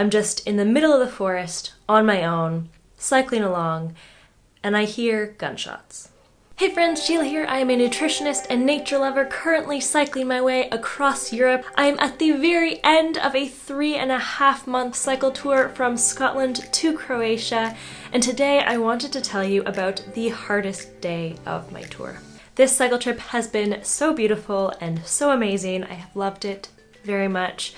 I'm just in the middle of the forest on my own, cycling along, and I hear gunshots. Hey friends, Sheila here. I am a nutritionist and nature lover currently cycling my way across Europe. I am at the very end of a 3.5-month cycle tour from Scotland to Croatia, and today I wanted to tell you about the hardest day of my tour. This cycle trip has been so beautiful and so amazing. I have loved it very much,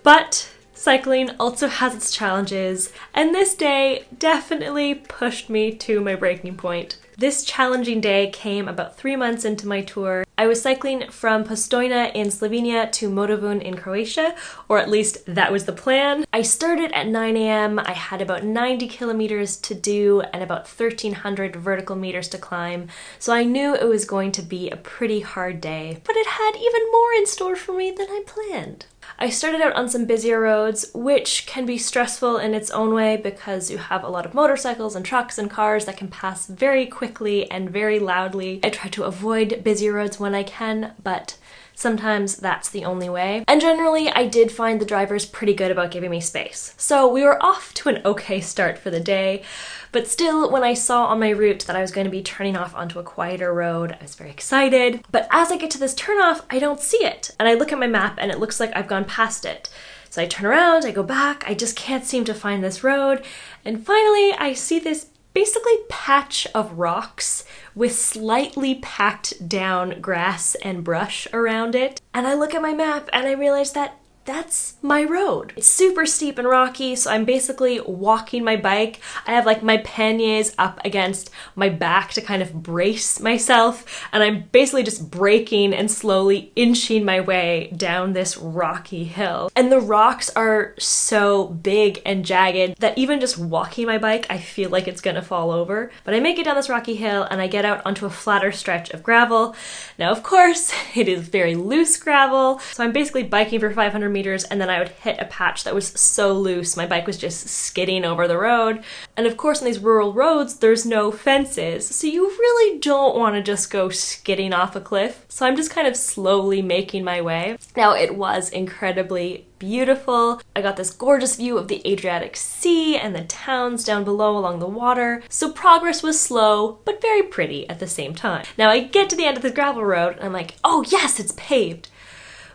but cycling also has its challenges, and this day definitely pushed me to my breaking point. This challenging day came about 3 months into my tour. I was cycling from Postojna in Slovenia to Motovun in Croatia, or at least that was the plan. I started at 9 a.m. I had about 90 kilometers to do and about 1,300 vertical meters to climb, so I knew it was going to be a pretty hard day, but it had even more in store for me than I planned. I started out on some busier roads, which can be stressful in its own way because you have a lot of motorcycles and trucks and cars that can pass very quickly and very loudly. I try to avoid busy roads when I can, but sometimes that's the only way. And generally, I did find the drivers pretty good about giving me space. So we were off to an okay start for the day, but still, when I saw on my route that I was going to be turning off onto a quieter road, I was very excited. But as I get to this turnoff, I don't see it. And I look at my map and it looks like I've gone past it. So I turn around, I go back, I just can't seem to find this road. And finally, I see this basically patch of rocks with slightly packed down grass and brush around it. And I look at my map and I realize that that's my road. It's super steep and rocky, so I'm basically walking my bike. I have like my panniers up against my back to kind of brace myself, and I'm basically just braking and slowly inching my way down this rocky hill. And the rocks are so big and jagged that even just walking my bike, I feel like it's gonna fall over. But I make it down this rocky hill and I get out onto a flatter stretch of gravel. Now, of course, it is very loose gravel, so I'm basically biking for 500 meters, and then I would hit a patch that was so loose my bike was just skidding over the road. And of course, on these rural roads there's no fences, so you really don't want to just go skidding off a cliff. So I'm just kind of slowly making my way. Now, it was incredibly beautiful. I got this gorgeous view of the Adriatic Sea and the towns down below along the water, so progress was slow but very pretty at the same time. Now I get to the end of the gravel road and I'm like, oh yes, it's paved.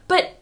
But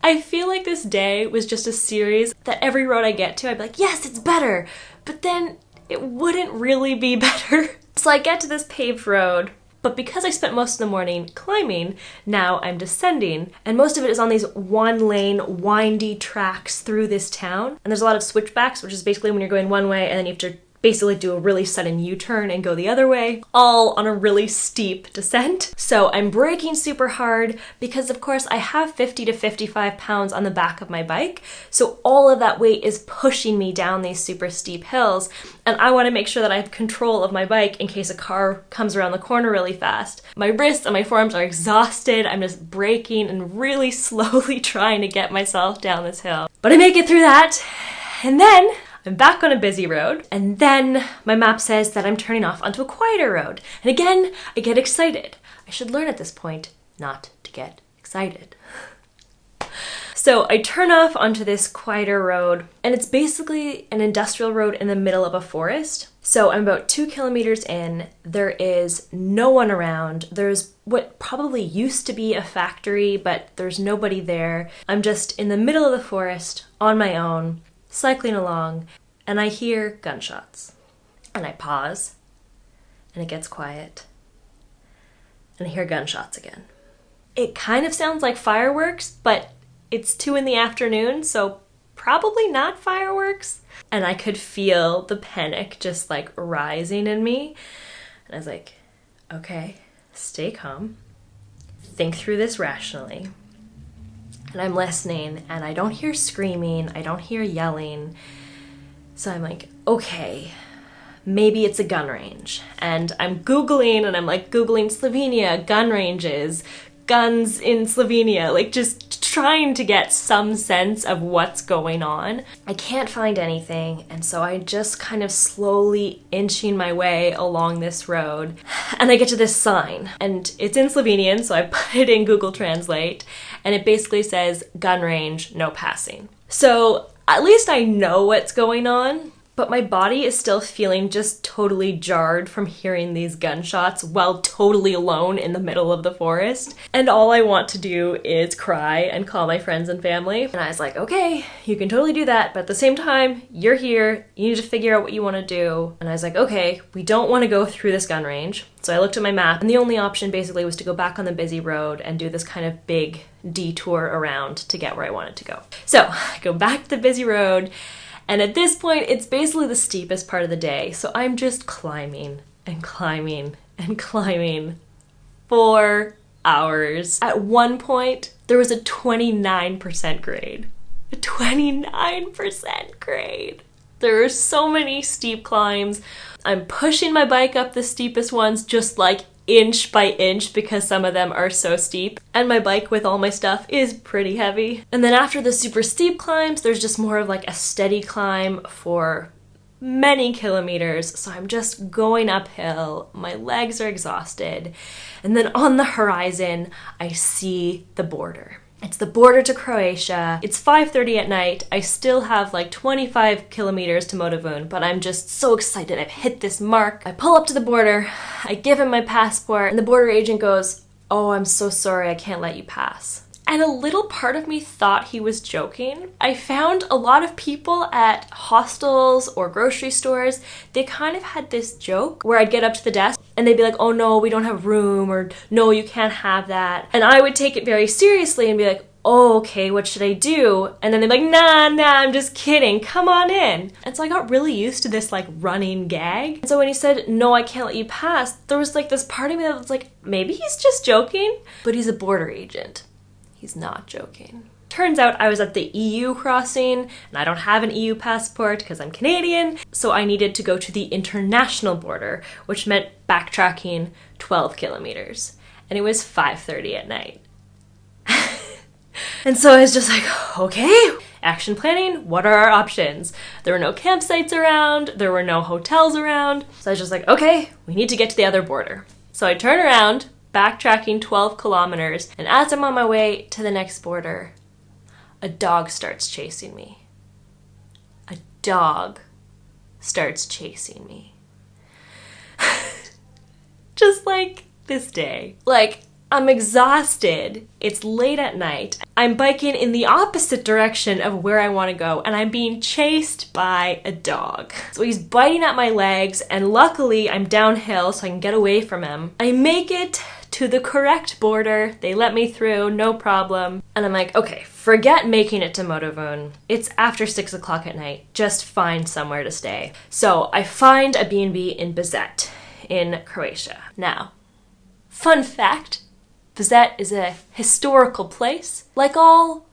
I feel like this day was just a series that every road I get to, I'd be like, yes, it's better. But then it wouldn't really be better. So I get to this paved road, but because I spent most of the morning climbing, now I'm descending. And most of it is on these one-lane, windy tracks through this town. And there's a lot of switchbacks, which is basically when you're going one way and then you have to basically do a really sudden U-turn and go the other way, all on a really steep descent. So I'm braking super hard because of course I have 50 to 55 pounds on the back of my bike. So all of that weight is pushing me down these super steep hills. And I want to make sure that I have control of my bike in case a car comes around the corner really fast. My wrists and my forearms are exhausted. I'm just braking and really slowly trying to get myself down this hill. But I make it through that. And then I'm back on a busy road, and then my map says that I'm turning off onto a quieter road. And again, I get excited. I should learn at this point not to get excited. So I turn off onto this quieter road, and it's basically an industrial road in the middle of a forest. So I'm about 2 kilometers in, there is no one around. There's what probably used to be a factory, but there's nobody there. I'm just in the middle of the forest on my own, cycling along, and I hear gunshots. And I pause, and it gets quiet, and I hear gunshots again. It kind of sounds like fireworks, but it's 2 in the afternoon, so probably not fireworks. And I could feel the panic just like rising in me. And I was like, okay, stay calm, think through this rationally. And I'm listening, and I don't hear screaming, I don't hear yelling. So I'm like, okay, maybe it's a gun range. And I'm Googling, and I'm like Googling Slovenia, gun ranges, guns in Slovenia, like just trying to get some sense of what's going on. I can't find anything, and so I just kind of slowly inching my way along this road, and I get to this sign, and it's in Slovenian, so I put it in Google Translate, and it basically says gun range, no passing. So At least I know what's going on. But my body is still feeling just totally jarred from hearing these gunshots while totally alone in the middle of the forest. And all I want to do is cry and call my friends and family. And I was like, okay, you can totally do that, but at the same time, you're here, you need to figure out what you want to do. And I was like, okay, we don't want to go through this gun range. So I looked at my map, and the only option basically was to go back on the busy road and do this kind of big detour around to get where I wanted to go. So I go back to the busy road, and at this point, it's basically the steepest part of the day. So I'm just climbing and climbing and climbing for hours. At one point, there was a 29% grade. A 29% grade. There are so many steep climbs. I'm pushing my bike up the steepest ones just like inch by inch because some of them are so steep, and my bike with all my stuff is pretty heavy. And then after the super steep climbs, there's just more of like a steady climb for many kilometers, so I'm just going uphill, my legs are exhausted, and then on the horizon I see the border. It's the border to Croatia. It's 5:30 at night. I still have like 25 kilometers to Motovun, but I'm just so excited. I've hit this mark. I pull up to the border. I give him my passport, and the border agent goes, "Oh, I'm so sorry. I can't let you pass." And a little part of me thought he was joking. I found a lot of people at hostels or grocery stores, they kind of had this joke where I'd get up to the desk and they'd be like, "Oh no, we don't have room," or "No, you can't have that." And I would take it very seriously and be like, "Oh, okay, what should I do?" And then they'd be like, nah, I'm just kidding, come on in. And so I got really used to this like running gag. And so when he said, "No, I can't let you pass," there was like this part of me that was like, maybe he's just joking, but he's a border agent. He's not joking. Turns out I was at the EU crossing, and I don't have an EU passport because I'm Canadian, so I needed to go to the international border, which meant backtracking 12 kilometers. And it was 5:30 at night. And so I was just like, okay, action planning, what are our options? There were no campsites around, there were no hotels around, so I was just like, okay, we need to get to the other border. So I turn around, backtracking 12 kilometers, and as I'm on my way to the next border, a dog starts chasing me. A dog starts chasing me. Just like this day. Like, I'm exhausted. It's late at night. I'm biking in the opposite direction of where I want to go, and I'm being chased by a dog. So he's biting at my legs, and luckily I'm downhill so I can get away from him. I make it to the correct border. They let me through, no problem. And I'm like, okay, forget making it to Motovun. It's after 6 o'clock at night. Just find somewhere to stay. So I find a B&B in Bizet in Croatia. Now, fun fact, Bizet is a historical place. Like all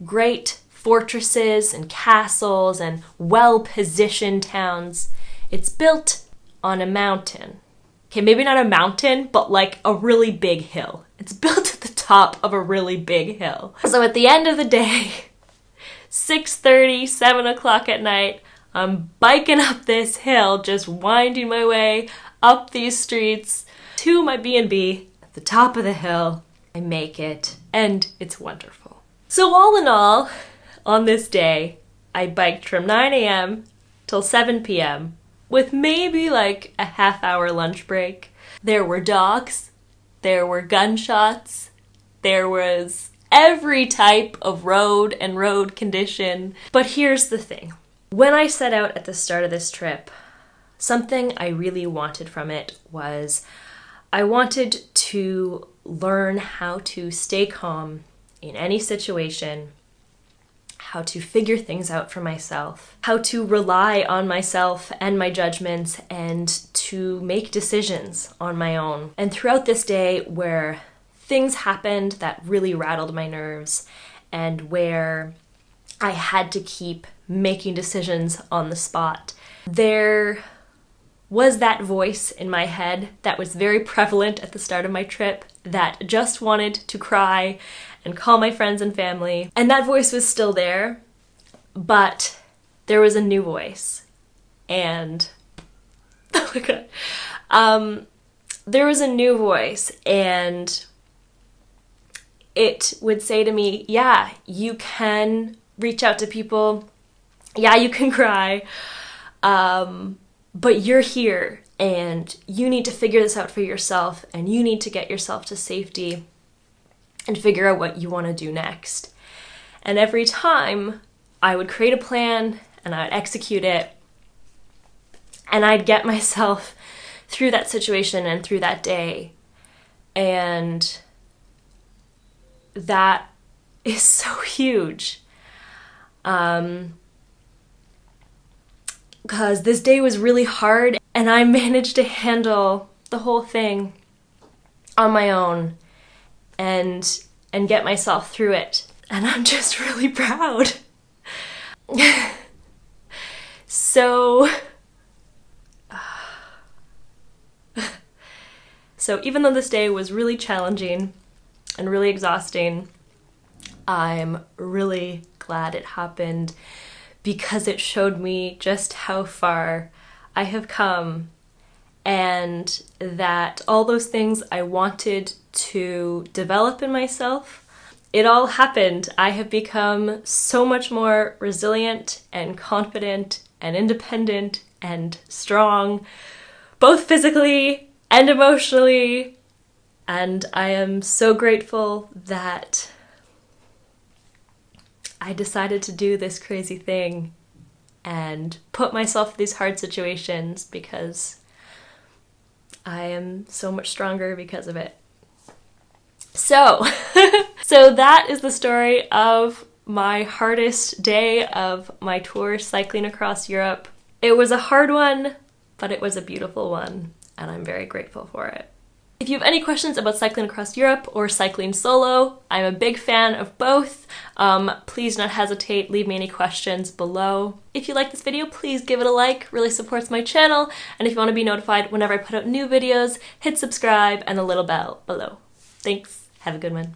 great fortresses and castles and well-positioned towns, it's built on a mountain. Okay, maybe not a mountain, but like a really big hill. It's built at the top of a really big hill. So at the end of the day, 6:30, 7 o'clock at night, I'm biking up this hill, just winding my way up these streets to my B&B at the top of the hill. I make it, and it's wonderful. So all in all, on this day, I biked from 9 a.m. till 7 p.m. with maybe like a half-hour lunch break. There were dogs, there were gunshots, there was every type of road and road condition. But here's the thing. When I set out at the start of this trip, something I really wanted from it was I wanted to learn how to stay calm in any situation, how to figure things out for myself, how to rely on myself and my judgments, and to make decisions on my own. And throughout this day where things happened that really rattled my nerves and where I had to keep making decisions on the spot, there was that voice in my head that was very prevalent at the start of my trip that just wanted to cry and call my friends and family. And that voice was still there, but there was a new voice. And oh my god. There was a new voice, and it would say to me, yeah, you can reach out to people, Yeah, you can cry, but you're here and you need to figure this out for yourself, and you need to get yourself to safety and figure out what you want to do next. And every time I would create a plan and I'd execute it, and I'd get myself through that situation and through that day. And that is so huge. Because this day was really hard, and I managed to handle the whole thing on my own and get myself through it. And I'm just really proud. So even though this day was really challenging and really exhausting, I'm really glad it happened, because it showed me just how far I have come, and that all those things I wanted to develop in myself, it all happened. I have become so much more resilient and confident and independent and strong, both physically and emotionally. And I am so grateful that I decided to do this crazy thing and put myself in these hard situations, because I am so much stronger because of it. So that is the story of my hardest day of my tour cycling across Europe. It was a hard one, but it was a beautiful one, and I'm very grateful for it. If you have any questions about cycling across Europe or cycling solo, I'm a big fan of both. Please do not hesitate, leave me any questions below. If you like this video, please give it a like, really supports my channel. And if you want to be notified whenever I put out new videos, hit subscribe and the little bell below. Thanks, have a good one.